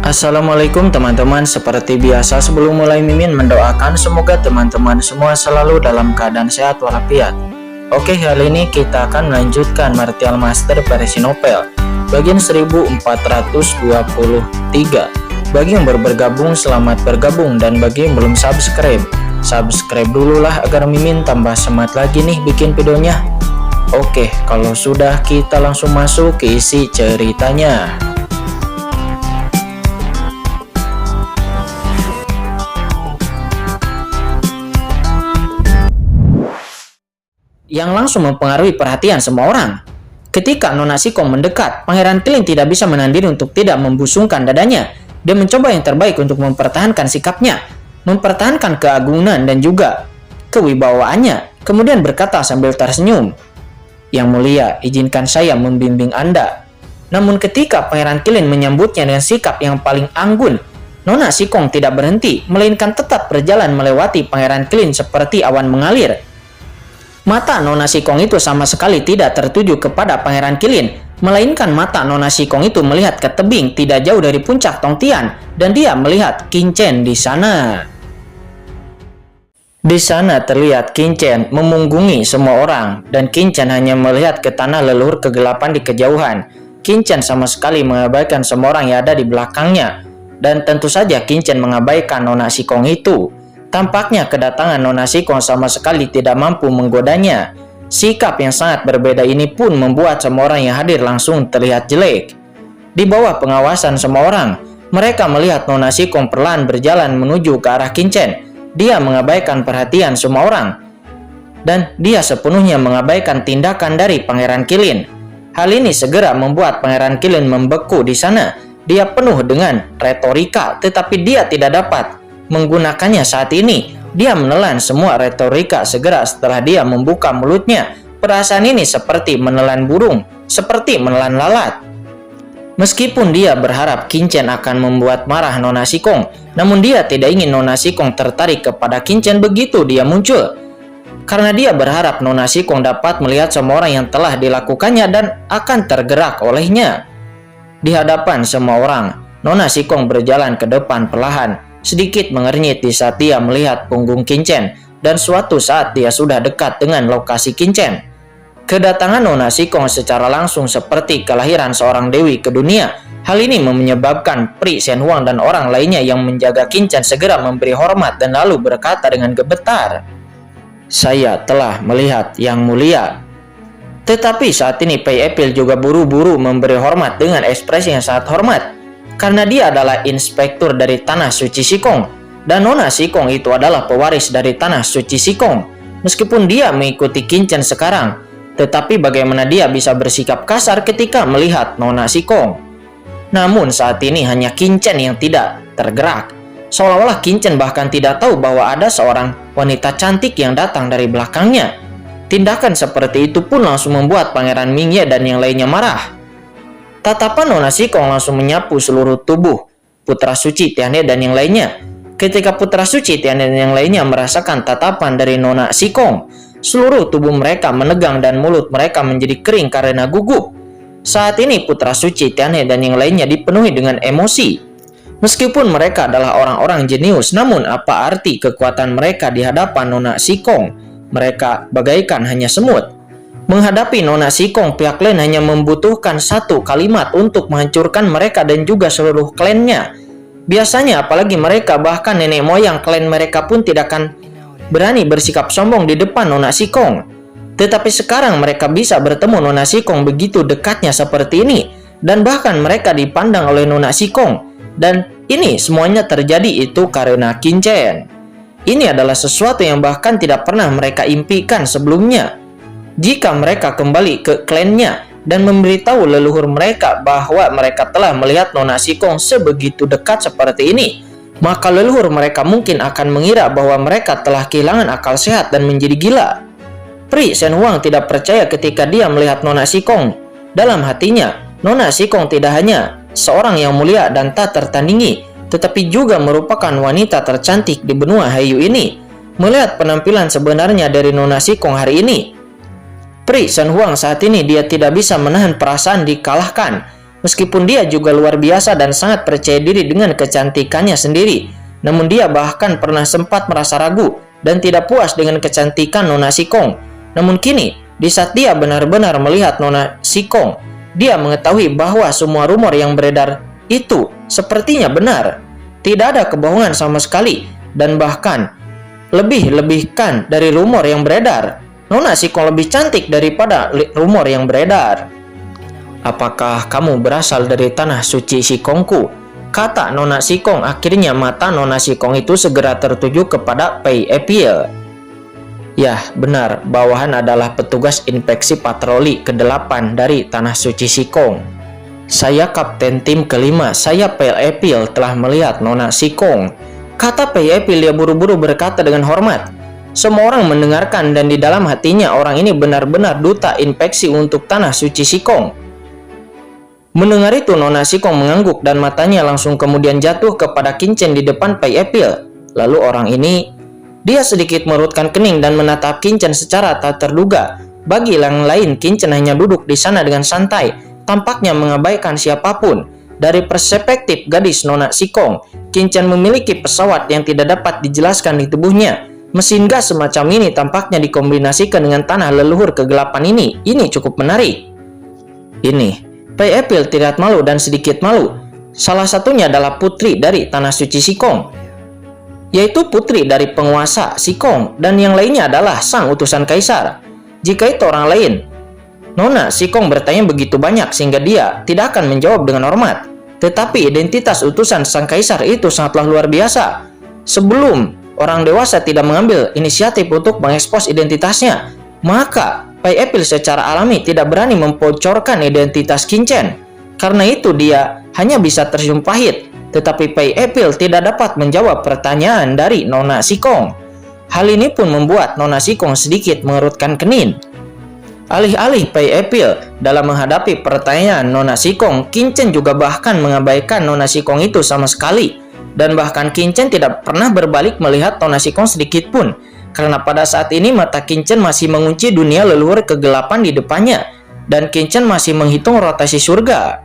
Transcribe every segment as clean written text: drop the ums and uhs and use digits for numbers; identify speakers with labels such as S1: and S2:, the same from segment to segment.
S1: Assalamualaikum teman-teman, seperti biasa sebelum mulai Mimin mendoakan semoga teman-teman semua selalu dalam keadaan sehat walafiat. Oke, kali ini kita akan melanjutkan Martial Master versi novel bagian 1423. Bagi yang baru bergabung, selamat bergabung, dan bagi yang belum subscribe dulu lah agar Mimin tambah semangat lagi nih bikin videonya. Oke, kalau sudah kita langsung masuk ke isi ceritanya. Yang langsung mempengaruhi perhatian semua orang. Ketika Nona Sikong mendekat, Pangeran Kilin tidak bisa menahan diri untuk tidak membusungkan dadanya. Dia mencoba yang terbaik untuk mempertahankan sikapnya, mempertahankan keagungan dan juga kewibawaannya. Kemudian berkata sambil tersenyum, "Yang mulia, izinkan saya membimbing Anda." Namun ketika Pangeran Kilin menyambutnya dengan sikap yang paling anggun, Nona Sikong tidak berhenti, melainkan tetap berjalan melewati Pangeran Kilin seperti awan mengalir. Mata Nona Sikong itu sama sekali tidak tertuju kepada Pangeran Kilin, melainkan mata Nona Sikong itu melihat ke tebing tidak jauh dari puncak Tongtian, dan dia melihat Qingchen di sana. Di sana terlihat Qingchen memunggungi semua orang, dan Qingchen hanya melihat ke tanah leluhur kegelapan di kejauhan. Qingchen sama sekali mengabaikan semua orang yang ada di belakangnya, dan tentu saja Qingchen mengabaikan Nona Sikong itu. Tampaknya kedatangan Nona Sikong sama sekali tidak mampu menggodanya. Sikap yang sangat berbeda ini pun membuat semua orang yang hadir langsung terlihat jelek. Di bawah pengawasan semua orang, mereka melihat Nona Sikong perlahan berjalan menuju ke arah Qingchen. Dia mengabaikan perhatian semua orang, dan dia sepenuhnya mengabaikan tindakan dari Pangeran Kilin. Hal ini segera membuat Pangeran Kilin membeku di sana. Dia penuh dengan retorika, tetapi dia tidak dapat menggunakannya saat ini. Dia menelan semua retorika segera setelah dia membuka mulutnya. Perasaan ini seperti menelan burung, seperti menelan lalat. Meskipun dia berharap Qingchen akan membuat marah Nona Sikong, namun dia tidak ingin Nona Sikong tertarik kepada Qingchen begitu dia muncul. Karena dia berharap Nona Sikong dapat melihat semua orang yang telah dilakukannya dan akan tergerak olehnya. Di hadapan semua orang, Nona Sikong berjalan ke depan perlahan, sedikit mengernyit di saat dia melihat punggung Qingchen, dan suatu saat dia sudah dekat dengan lokasi Qingchen. Kedatangan Nona Sikong secara langsung seperti kelahiran seorang dewi ke dunia. Hal ini menyebabkan Pri Shenhuang dan orang lainnya yang menjaga Qingchen segera memberi hormat dan lalu berkata dengan gemetar, "Saya telah melihat Yang Mulia." Tetapi saat ini Pei Epil juga buru-buru memberi hormat dengan ekspresi yang sangat hormat, karena dia adalah inspektur dari Tanah Suci Sikong, dan Nona Sikong itu adalah pewaris dari Tanah Suci Sikong. Meskipun dia mengikuti Qingchen sekarang, tetapi bagaimana dia bisa bersikap kasar ketika melihat Nona Sikong? Namun saat ini hanya Qingchen yang tidak tergerak, seolah-olah Qingchen bahkan tidak tahu bahwa ada seorang wanita cantik yang datang dari belakangnya. Tindakan seperti itu pun langsung membuat Pangeran Mingye dan yang lainnya marah. Tatapan Nona Sikong langsung menyapu seluruh tubuh Putra Suci Tianhe dan yang lainnya. Ketika Putra Suci Tianhe dan yang lainnya merasakan tatapan dari Nona Sikong, seluruh tubuh mereka menegang dan mulut mereka menjadi kering karena gugup. Saat ini Putra Suci Tianhe dan yang lainnya dipenuhi dengan emosi. Meskipun mereka adalah orang-orang jenius, namun apa arti kekuatan mereka di hadapan Nona Sikong? Mereka bagaikan hanya semut. Menghadapi Nona Sikong, pihak lain hanya membutuhkan satu kalimat untuk menghancurkan mereka dan juga seluruh klannya. Biasanya apalagi mereka, bahkan nenek moyang klan mereka pun tidak akan berani bersikap sombong di depan Nona Sikong. Tetapi sekarang mereka bisa bertemu Nona Sikong begitu dekatnya seperti ini, dan bahkan mereka dipandang oleh Nona Sikong. Dan ini semuanya terjadi itu karena Qingchen. Ini adalah sesuatu yang bahkan tidak pernah mereka impikan sebelumnya. Jika mereka kembali ke klannya dan memberitahu leluhur mereka bahwa mereka telah melihat Nona Sikong sebegitu dekat seperti ini, maka leluhur mereka mungkin akan mengira bahwa mereka telah kehilangan akal sehat dan menjadi gila. Pri Shenhuang tidak percaya ketika dia melihat Nona Sikong. Dalam hatinya, Nona Sikong tidak hanya seorang yang mulia dan tak tertandingi, tetapi juga merupakan wanita tercantik di benua Haiyu ini. Melihat penampilan sebenarnya dari Nona Sikong hari ini, Pri Shenhuang saat ini dia tidak bisa menahan perasaan dikalahkan. Meskipun dia juga luar biasa dan sangat percaya diri dengan kecantikannya sendiri, namun dia bahkan pernah sempat merasa ragu dan tidak puas dengan kecantikan Nona Sikong. Namun kini, di saat dia benar-benar melihat Nona Sikong, dia mengetahui bahwa semua rumor yang beredar itu sepertinya benar. Tidak ada kebohongan sama sekali, dan bahkan lebih-lebihkan dari rumor yang beredar. Nona Sikong lebih cantik daripada rumor yang beredar. Apakah kamu berasal dari tanah suci Sikongku? Kata Nona Sikong. Akhirnya mata Nona Sikong itu segera tertuju kepada Pei Epil. Yah, benar, bawahan adalah petugas inspeksi patroli ke-8 dari tanah suci Sikong. Saya kapten tim kelima, saya Pei Epil telah melihat Nona Sikong. Kata Pei Epil. Dia buru-buru berkata dengan hormat. Semua orang mendengarkan dan di dalam hatinya orang ini benar-benar duta inspeksi untuk tanah suci Sikong. Mendengar itu, Nona Sikong mengangguk dan matanya langsung kemudian jatuh kepada Qin Chen di depan Pei Epil. Lalu orang ini, dia sedikit merutkan kening dan menatap Qin Chen secara tak terduga. Bagi yang lain, Qin Chen hanya duduk di sana dengan santai, tampaknya mengabaikan siapapun. Dari perspektif gadis Nona Sikong, Qin Chen memiliki pesawat yang tidak dapat dijelaskan di tubuhnya. Mesin gas semacam ini tampaknya dikombinasikan dengan tanah leluhur kegelapan ini. Ini cukup menarik. Ini Pei Epil tidak malu dan sedikit malu. Salah satunya adalah putri dari tanah suci Sikong, yaitu putri dari penguasa Sikong, dan yang lainnya adalah sang utusan kaisar. Jika itu orang lain, Nona Sikong bertanya begitu banyak sehingga dia tidak akan menjawab dengan hormat. Tetapi identitas utusan sang kaisar itu sangatlah luar biasa. Sebelum orang dewasa tidak mengambil inisiatif untuk mengekspos identitasnya, maka Pei Epil secara alami tidak berani membocorkan identitas Qin Chen. Karena itu dia hanya bisa tersenyum pahit. Tetapi Pei Epil tidak dapat menjawab pertanyaan dari Nona Sikong. Hal ini pun membuat Nona Sikong sedikit mengerutkan kening. Alih-alih Pei Epil dalam menghadapi pertanyaan Nona Sikong, Qin Chen juga bahkan mengabaikan Nona Sikong itu sama sekali. Dan bahkan Qin Chen tidak pernah berbalik melihat Nona Sikong sedikit pun. Karena pada saat ini mata Qin Chen masih mengunci dunia leluhur kegelapan di depannya. Dan Qin Chen masih menghitung rotasi surga.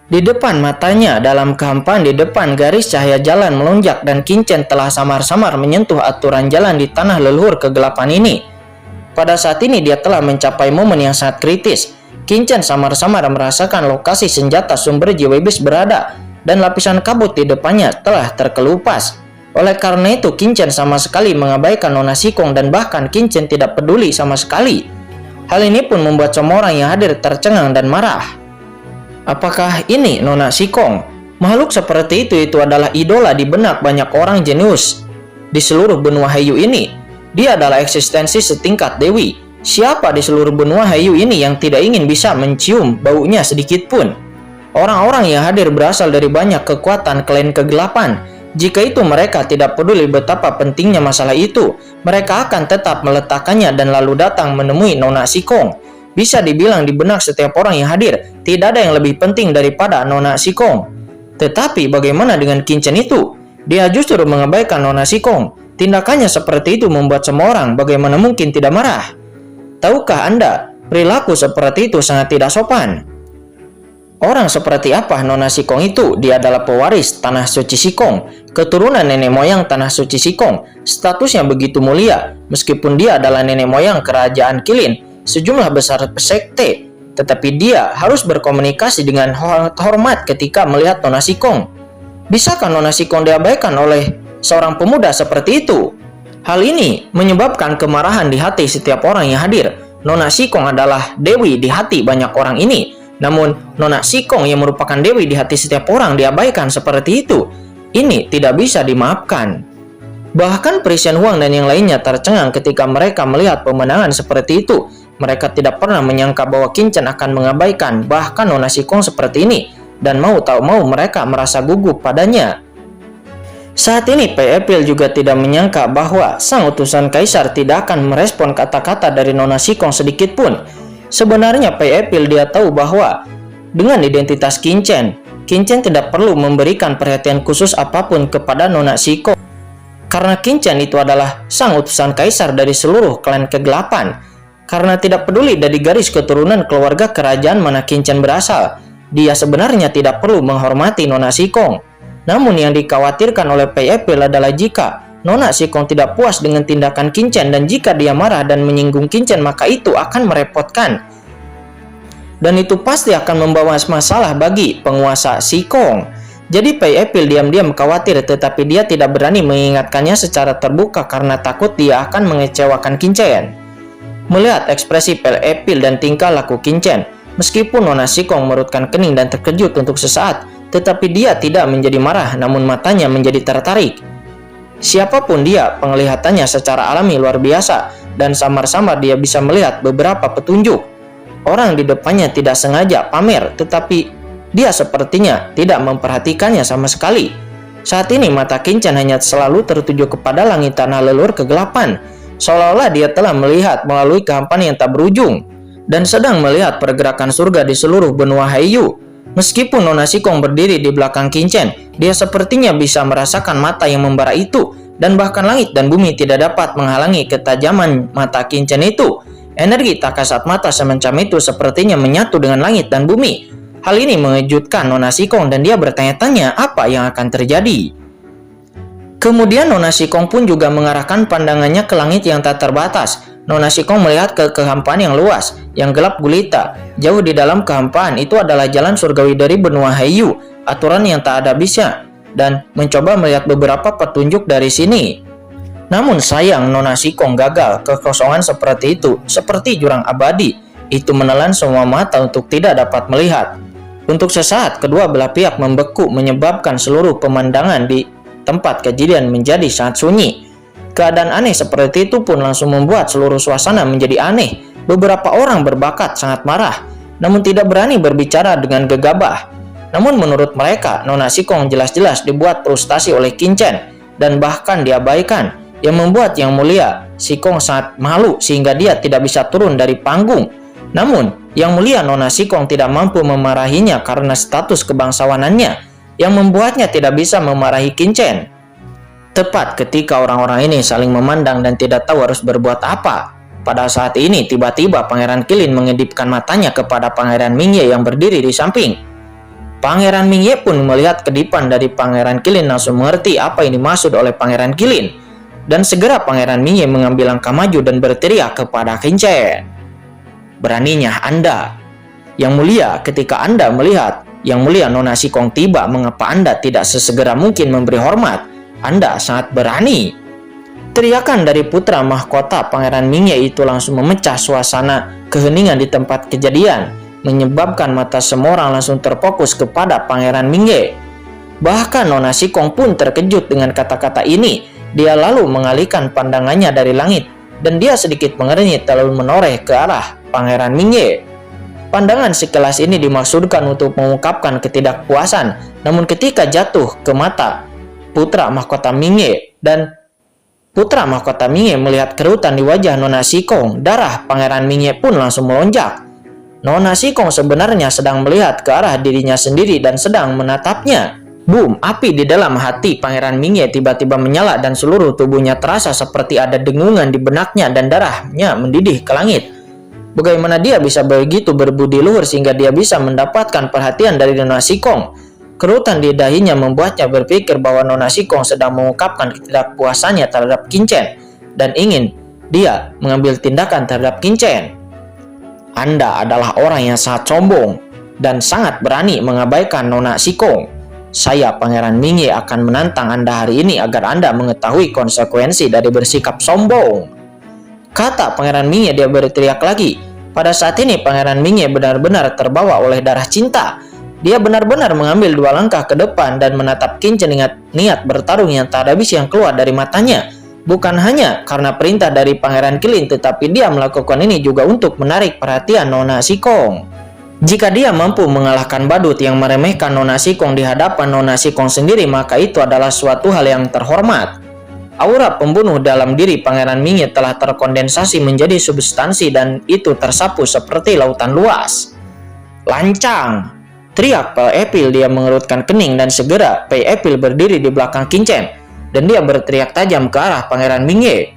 S1: Di depan matanya, dalam kehampaan di depan garis cahaya jalan melonjak dan Qin Chen telah samar-samar menyentuh aturan jalan di tanah leluhur kegelapan ini. Pada saat ini dia telah mencapai momen yang sangat kritis. Qin Chen samar-samar merasakan lokasi senjata sumber jiwa iblis berada dan lapisan kabut di depannya telah terkelupas. Oleh karena itu, Qin Chen sama sekali mengabaikan Nona Sikong dan bahkan Qin Chen tidak peduli sama sekali. Hal ini pun membuat semua orang yang hadir tercengang dan marah. Apakah ini Nona Sikong? Makhluk seperti itu adalah idola di benak banyak orang jenius di seluruh benua Haiyu ini. Dia adalah eksistensi setingkat dewi. Siapa di seluruh benua Haiyu ini yang tidak ingin bisa mencium baunya sedikit pun? Orang-orang yang hadir berasal dari banyak kekuatan klan kegelapan. Jika itu mereka tidak peduli betapa pentingnya masalah itu, mereka akan tetap meletakkannya dan lalu datang menemui Nona Sikong. Bisa dibilang di benak setiap orang yang hadir, tidak ada yang lebih penting daripada Nona Sikong. Tetapi bagaimana dengan Qin Chen itu? Dia justru mengabaikan Nona Sikong. Tindakannya seperti itu membuat semua orang bagaimana mungkin tidak marah. Tahukah Anda, perilaku seperti itu sangat tidak sopan. Orang seperti apa Nona Sikong itu? Dia adalah pewaris tanah suci Sikong, keturunan nenek moyang tanah suci Sikong. Statusnya begitu mulia, meskipun dia adalah nenek moyang kerajaan Qilin, sejumlah besar sekte. Tetapi dia harus berkomunikasi dengan hormat ketika melihat Nona Sikong. Bisakah Nona Sikong diabaikan oleh seorang pemuda seperti itu? Hal ini menyebabkan kemarahan di hati setiap orang yang hadir. Nona Sikong adalah dewi di hati banyak orang ini. Namun, Nona Sikong yang merupakan dewi di hati setiap orang diabaikan seperti itu. Ini tidak bisa dimaafkan. Bahkan Prisian Huang dan yang lainnya tercengang ketika mereka melihat pemandangan seperti itu. Mereka tidak pernah menyangka bahwa Qin Chen akan mengabaikan bahkan Nona Sikong seperti ini. Dan mau tak mau mereka merasa gugup padanya. Saat ini Pei Epil juga tidak menyangka bahwa sang utusan kaisar tidak akan merespon kata-kata dari Nona Sikong sedikit pun. Sebenarnya Pei Epil dia tahu bahwa dengan identitas Qin Chen tidak perlu memberikan perhatian khusus apapun kepada Nona Sikong. Karena Qin Chen itu adalah sang utusan kaisar dari seluruh klan kegelapan. Karena tidak peduli dari garis keturunan keluarga kerajaan mana Qin Chen berasal. dia sebenarnya tidak perlu menghormati Nona Sikong. Namun yang dikhawatirkan oleh Pei Epil adalah jika Nona Sikong tidak puas dengan tindakan Qin dan jika dia marah dan menyinggung Qin maka itu akan merepotkan. Dan itu pasti akan membawa masalah bagi penguasa Sikong. Jadi Pei Epil diam-diam khawatir tetapi dia tidak berani mengingatkannya secara terbuka karena takut dia akan mengecewakan Qin. Melihat ekspresi Pei Epil dan tingkah laku Qin, meskipun Nona Sikong merutkan kening dan terkejut untuk sesaat, tetapi dia tidak menjadi marah namun matanya menjadi tertarik. Siapapun dia, penglihatannya secara alami luar biasa dan samar-samar dia bisa melihat beberapa petunjuk. Orang di depannya tidak sengaja pamer, tetapi dia sepertinya tidak memperhatikannya sama sekali. Saat ini mata Qin hanya selalu tertuju kepada langit tanah leluhur kegelapan, seolah-olah dia telah melihat melalui kehampaan yang tak berujung dan sedang melihat pergerakan surga di seluruh benua Haiyu. Meskipun Nona Sikong berdiri di belakang Qin, dia sepertinya bisa merasakan mata yang membara itu, dan bahkan langit dan bumi tidak dapat menghalangi ketajaman mata Qin itu. Energi tak kasat mata semacam itu sepertinya menyatu dengan langit dan bumi. Hal ini mengejutkan Nona Sikong dan dia bertanya-tanya apa yang akan terjadi. Kemudian Nona Sikong pun juga mengarahkan pandangannya ke langit yang tak terbatas. Nona Sikong melihat ke kehampaan yang luas, yang gelap gulita. Jauh di dalam kehampaan itu adalah jalan surgawi dari benua Haiyu, aturan yang tak ada bisa, dan mencoba melihat beberapa petunjuk dari sini. Namun sayang Nona Sikong gagal, kekosongan seperti itu, seperti jurang abadi, itu menelan semua mata untuk tidak dapat melihat. Untuk sesaat kedua belah pihak membeku menyebabkan seluruh pemandangan di tempat kejadian menjadi sangat sunyi. Keadaan aneh seperti itu pun langsung membuat seluruh suasana menjadi aneh. Beberapa orang berbakat sangat marah, namun tidak berani berbicara dengan gegabah. Namun menurut mereka, Nona Sikong jelas-jelas dibuat frustasi oleh Qin dan bahkan diabaikan, yang membuat Yang Mulia Sikong sangat malu sehingga dia tidak bisa turun dari panggung. Namun, Yang Mulia Nona Sikong tidak mampu memarahinya karena status kebangsawanannya, yang membuatnya tidak bisa memarahi Qin. Tepat ketika orang-orang ini saling memandang dan tidak tahu harus berbuat apa, pada saat ini tiba-tiba Pangeran Qilin mengedipkan matanya kepada Pangeran Mingye yang berdiri di samping. Pangeran Mingye pun melihat kedipan dari Pangeran Qilin langsung mengerti apa yang dimaksud oleh Pangeran Qilin. Dan segera Pangeran Mingye mengambil langkah maju dan berteriak kepada Qin. Beraninya Anda, Yang Mulia, ketika Anda melihat Yang Mulia Nona Sikong tiba, mengapa Anda tidak sesegera mungkin memberi hormat? Anda sangat berani. Teriakan dari putra mahkota Pangeran Mingye itu langsung memecah suasana keheningan di tempat kejadian, menyebabkan mata semua orang langsung terfokus kepada Pangeran Mingye. Bahkan Nona Sikong pun terkejut dengan kata-kata ini. Dia lalu mengalihkan pandangannya dari langit dan dia sedikit mengernyit lalu menoreh ke arah Pangeran Mingye. Pandangan sekelas ini dimaksudkan untuk mengungkapkan ketidakpuasan, namun ketika jatuh ke mata putra mahkota Mingye dan putra mahkota Mingye melihat kerutan di wajah Nona Sikong, darah Pangeran Mingye pun langsung melonjak. Nona Sikong sebenarnya sedang melihat ke arah dirinya sendiri dan sedang menatapnya. Boom, api di dalam hati Pangeran Mingye tiba-tiba menyala dan seluruh tubuhnya terasa seperti ada dengungan di benaknya dan darahnya mendidih ke langit. Bagaimana dia bisa begitu berbudi luhur sehingga dia bisa mendapatkan perhatian dari Nona Sikong? Kerutan di dahinya membuatnya berpikir bahwa Nona Sikong sedang mengungkapkan ketidakpuasannya terhadap Qin dan ingin dia mengambil tindakan terhadap Qin. Anda adalah orang yang sangat sombong dan sangat berani mengabaikan Nona Sikong. Saya Pangeran Mingye akan menantang Anda hari ini agar Anda mengetahui konsekuensi dari bersikap sombong, kata Pangeran Mingye. Dia berteriak lagi. Pada saat ini Pangeran Mingye benar-benar terbawa oleh darah cinta. Dia benar-benar mengambil 2 langkah ke depan dan menatap Qin dengan niat bertarung yang tak habis yang keluar dari matanya. Bukan hanya karena perintah dari Pangeran Qilin, tetapi dia melakukan ini juga untuk menarik perhatian Nona Sikong. Jika dia mampu mengalahkan badut yang meremehkan Nona Sikong di hadapan Nona Sikong sendiri, maka itu adalah suatu hal yang terhormat. Aura pembunuh dalam diri Pangeran Mingye telah terkondensasi menjadi substansi dan itu tersapu seperti lautan luas. Lancang! Teriak Pei Epil. Dia mengerutkan kening dan segera Pei Epil berdiri di belakang Qin dan dia berteriak tajam ke arah Pangeran Mingye.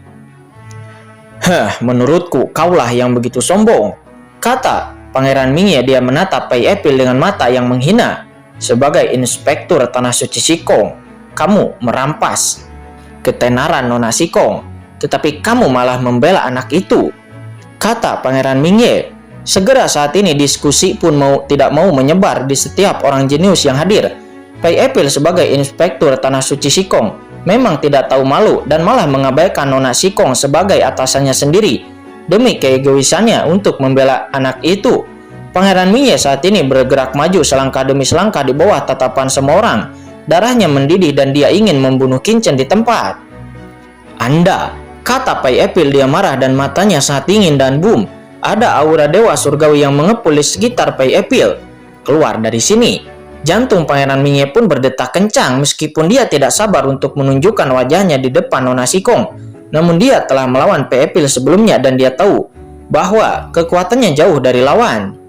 S1: Menurutku kaulah yang begitu sombong, kata Pangeran Mingye dia menatap Pai Epil dengan mata yang menghina. Sebagai inspektur Tanah Suci Sikong, kamu merampas ketenaran Nona Sikong, tetapi kamu malah membela anak itu, kata Pangeran Mingye. Segera saat ini diskusi pun tidak mau menyebar di setiap orang jenius yang hadir. Pai Epil sebagai inspektur Tanah Suci Sikong memang tidak tahu malu dan malah mengabaikan Nona Sikong sebagai atasannya sendiri demi keegoisannya untuk membela anak itu. Pangeran Mingye saat ini bergerak maju selangkah demi selangkah di bawah tatapan semua orang. Darahnya mendidih dan dia ingin membunuh Qingchen di tempat. Anda, kata Pai Epil, dia marah dan matanya sangat dingin dan boom, ada aura dewa surgawi yang mengepul di sekitar Pai Epil. Keluar dari sini. Jantung Pangeran Mingye pun berdetak kencang meskipun dia tidak sabar untuk menunjukkan wajahnya di depan Nona Sikong. Namun dia telah melawan Pai Epil sebelumnya dan dia tahu bahwa kekuatannya jauh dari lawan.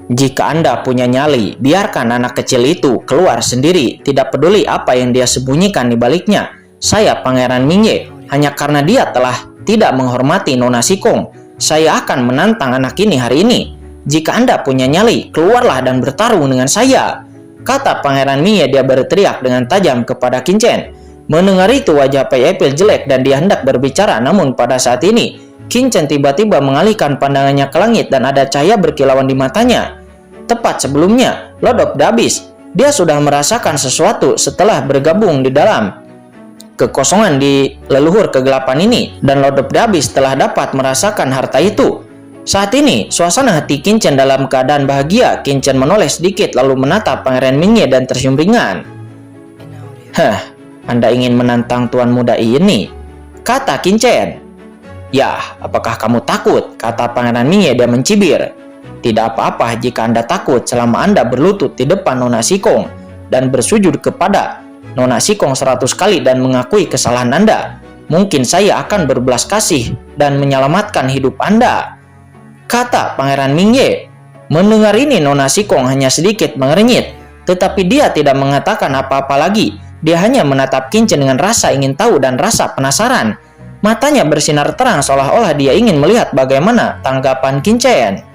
S1: Jika Anda punya nyali, biarkan anak kecil itu keluar sendiri, tidak peduli apa yang dia sembunyikan di baliknya. Saya Pangeran Mingye, hanya karena dia telah tidak menghormati Nona Sikong, saya akan menantang anak ini hari ini. Jika Anda punya nyali, keluarlah dan bertarung dengan saya, kata Pangeran Mingye. Dia berteriak dengan tajam kepada Qingchen. Mendengar itu wajah Pai Epil jelek dan dia hendak berbicara, namun pada saat ini Qingchen tiba-tiba mengalihkan pandangannya ke langit dan ada cahaya berkilauan di matanya. Tepat sebelumnya, Lord of the Abyss, dia sudah merasakan sesuatu setelah bergabung di dalam kekosongan di leluhur kegelapan ini, dan Lord of the Abyss telah dapat merasakan harta itu. Saat ini, suasana hati Qingchen dalam keadaan bahagia. Qingchen menoleh sedikit lalu menatap Pangeran Mingye dan tersenyum ringan. Anda ingin menantang tuan muda ini, kata Qingchen. Ya, apakah kamu takut, kata Pangeran Mingye. Dia mencibir. Tidak apa-apa jika Anda takut selama Anda berlutut di depan Nona Sikong dan bersujud kepada Nona Sikong 100 kali dan mengakui kesalahan Anda. Mungkin saya akan berbelas kasih dan menyelamatkan hidup Anda, kata Pangeran Mingye. Mendengar ini Nona Sikong hanya sedikit mengernyit, tetapi dia tidak mengatakan apa-apa lagi. Dia hanya menatap Qingchen dengan rasa ingin tahu dan rasa penasaran. Matanya bersinar terang seolah-olah dia ingin melihat bagaimana tanggapan Qingchen.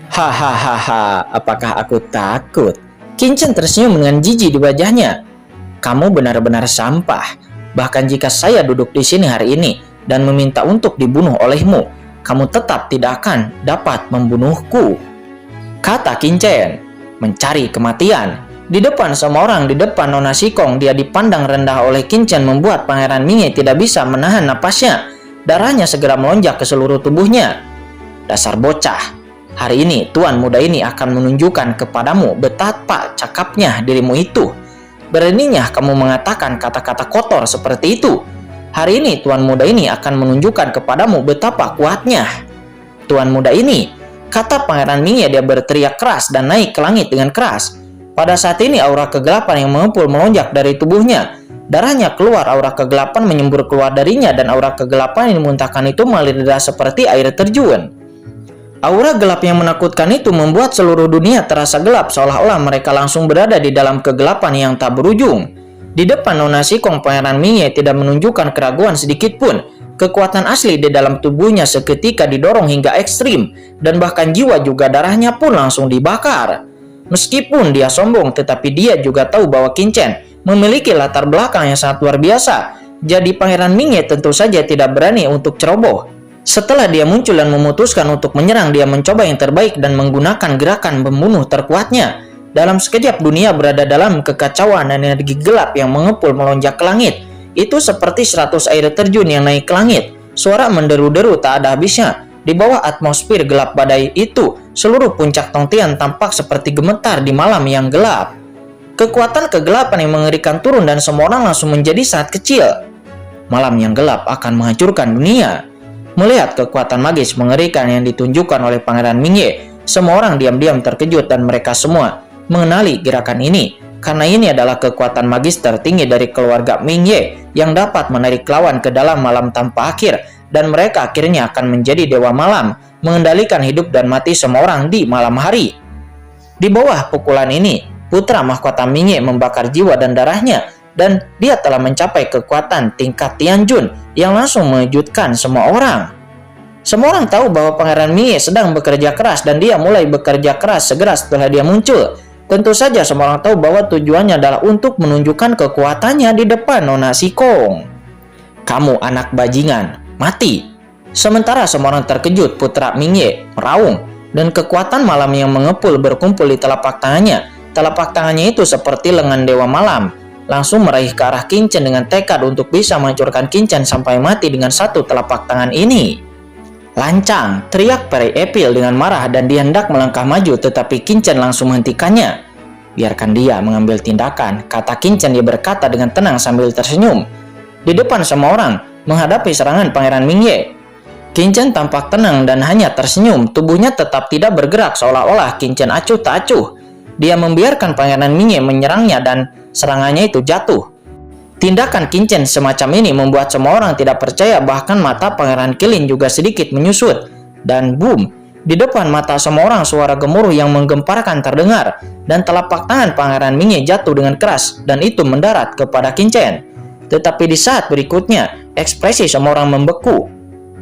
S1: Hahaha, apakah aku takut? Qingchen tersenyum dengan jijik di wajahnya. Kamu benar-benar sampah. Bahkan jika saya duduk di sini hari ini dan meminta untuk dibunuh olehmu, kamu tetap tidak akan dapat membunuhku, kata Qingchen. Mencari kematian. Di depan semua orang, di depan Nona Sikong, dia dipandang rendah oleh Qingchen membuat Pangeran Mingye tidak bisa menahan napasnya. Darahnya segera melonjak ke seluruh tubuhnya. Dasar bocah, hari ini tuan muda ini akan menunjukkan kepadamu betapa cakapnya dirimu itu. Beraninya kamu mengatakan kata-kata kotor seperti itu. Hari ini tuan muda ini akan menunjukkan kepadamu betapa kuatnya. Tuan muda ini, kata Pangeran Mingye. Dia berteriak keras dan naik ke langit dengan keras. Pada saat ini aura kegelapan yang mengepul melonjak dari tubuhnya. Darahnya keluar, aura kegelapan menyembur keluar darinya dan aura kegelapan yang dimuntahkan itu mengalir seperti air terjun. Aura gelap yang menakutkan itu membuat seluruh dunia terasa gelap seolah-olah mereka langsung berada di dalam kegelapan yang tak berujung. Di depan Nona Sikong, Pangeran Mingye tidak menunjukkan keraguan sedikit pun. Kekuatan asli di dalam tubuhnya seketika didorong hingga ekstrim dan bahkan jiwa juga darahnya pun langsung dibakar. Meskipun dia sombong, tetapi dia juga tahu bahwa Qingchen memiliki latar belakang yang sangat luar biasa. Jadi Pangeran Mingye tentu saja tidak berani untuk ceroboh. Setelah dia muncul dan memutuskan untuk menyerang, dia mencoba yang terbaik dan menggunakan gerakan pembunuh terkuatnya. Dalam sekejap dunia berada dalam kekacauan dan energi gelap yang mengepul melonjak ke langit. Itu seperti 100 air terjun yang naik ke langit. Suara menderu-deru tak ada habisnya. Di bawah atmosfer gelap badai itu, seluruh puncak Tongtian tampak seperti gemetar di malam yang gelap. Kekuatan kegelapan yang mengerikan turun dan semua orang langsung menjadi sangat kecil. Malam yang gelap akan menghancurkan dunia. Melihat kekuatan magis mengerikan yang ditunjukkan oleh Pangeran Mingye, semua orang diam-diam terkejut dan mereka semua mengenali gerakan ini. Karena ini adalah kekuatan magis tertinggi dari keluarga Mingye yang dapat menarik lawan ke dalam malam tanpa akhir. Dan mereka akhirnya akan menjadi dewa malam, mengendalikan hidup dan mati semua orang di malam hari. Di bawah pukulan ini, putra mahkota Mingye membakar jiwa dan darahnya, dan dia telah mencapai kekuatan tingkat Tianjun yang langsung mengejutkan semua orang. Semua orang tahu bahwa Pangeran Mie sedang bekerja keras dan dia mulai bekerja keras segera setelah dia muncul. Tentu saja semua orang tahu bahwa tujuannya adalah untuk menunjukkan kekuatannya di depan Nona Sikong. Kamu anak bajingan, mati. Sementara semua orang terkejut, putra Mingye meraung dan kekuatan malam yang mengepul berkumpul di telapak tangannya. Telapak tangannya itu seperti lengan dewa malam, langsung meraih ke arah Qin Chen dengan tekad untuk bisa menghancurkan Qin Chen sampai mati dengan satu telapak tangan ini. Lancang, teriak Peri Epil dengan marah dan dia hendak melangkah maju tetapi Qin Chen langsung menghentikannya. Biarkan dia mengambil tindakan, kata Qin Chen. Dia berkata dengan tenang sambil tersenyum. Di depan semua orang, menghadapi serangan Pangeran Mingye, Qin Chen tampak tenang dan hanya tersenyum. Tubuhnya tetap tidak bergerak seolah-olah Qin Chen acuh tak acuh. Dia membiarkan Pangeran Mingye menyerangnya dan serangannya itu jatuh. Tindakan Qin Chen semacam ini membuat semua orang tidak percaya, bahkan mata Pangeran Qilin juga sedikit menyusut. Dan boom, di depan mata semua orang suara gemuruh yang menggemparkan terdengar dan telapak tangan Pangeran Mingye jatuh dengan keras dan itu mendarat kepada Qin Chen. Tetapi di saat berikutnya, ekspresi semua orang membeku.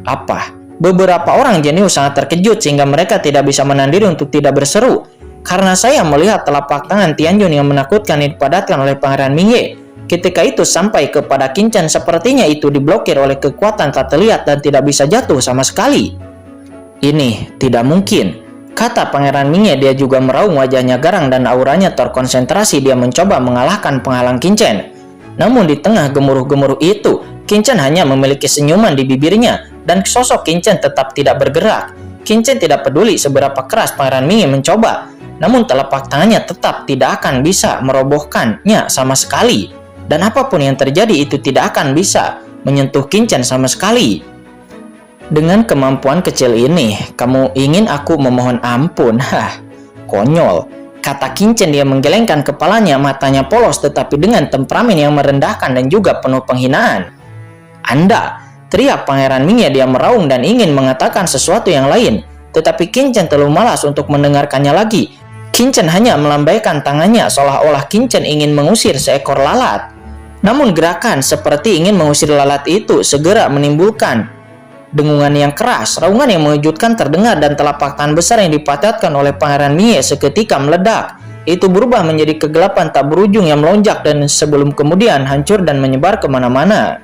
S1: Apa? Beberapa orang jenius sangat terkejut sehingga mereka tidak bisa menahan diri untuk tidak berseru. Karena saya melihat telapak tangan Tianjun yang menakutkan yang dipadatkan oleh Pangeran Mingye. Ketika itu sampai kepada Qin Chen, sepertinya itu diblokir oleh kekuatan tak terlihat dan tidak bisa jatuh sama sekali. Ini tidak mungkin, kata Pangeran Mingye. Dia juga meraung, wajahnya garang dan auranya terkonsentrasi. Dia mencoba mengalahkan penghalang Qin Chen. Namun di tengah gemuruh-gemuruh itu, Qin Chen hanya memiliki senyuman di bibirnya dan sosok Qin Chen tetap tidak bergerak. Qin Chen tidak peduli seberapa keras Pangeran Mingye mencoba, namun telapak tangannya tetap tidak akan bisa merobohkannya sama sekali. Dan apapun yang terjadi itu tidak akan bisa menyentuh Qin Chen sama sekali. Dengan kemampuan kecil ini, kamu ingin aku memohon ampun? Hah, konyol, kata Qin Chen. Dia menggelengkan kepalanya, matanya polos tetapi dengan temperamen yang merendahkan dan juga penuh penghinaan. Anda, teriak Pangeran Mingye. Dia meraung dan ingin mengatakan sesuatu yang lain, tetapi Qin Chen terlalu malas untuk mendengarkannya lagi. Qin Chen hanya melambaikan tangannya seolah-olah Qin Chen ingin mengusir seekor lalat. Namun gerakan seperti ingin mengusir lalat itu segera menimbulkan dengungan yang keras. Raungan yang mengejutkan terdengar dan telapak tangan besar yang dipadatkan oleh Pangeran Mingye seketika meledak. Itu berubah menjadi kegelapan tak berujung yang melonjak dan sebelum kemudian hancur dan menyebar kemana-mana.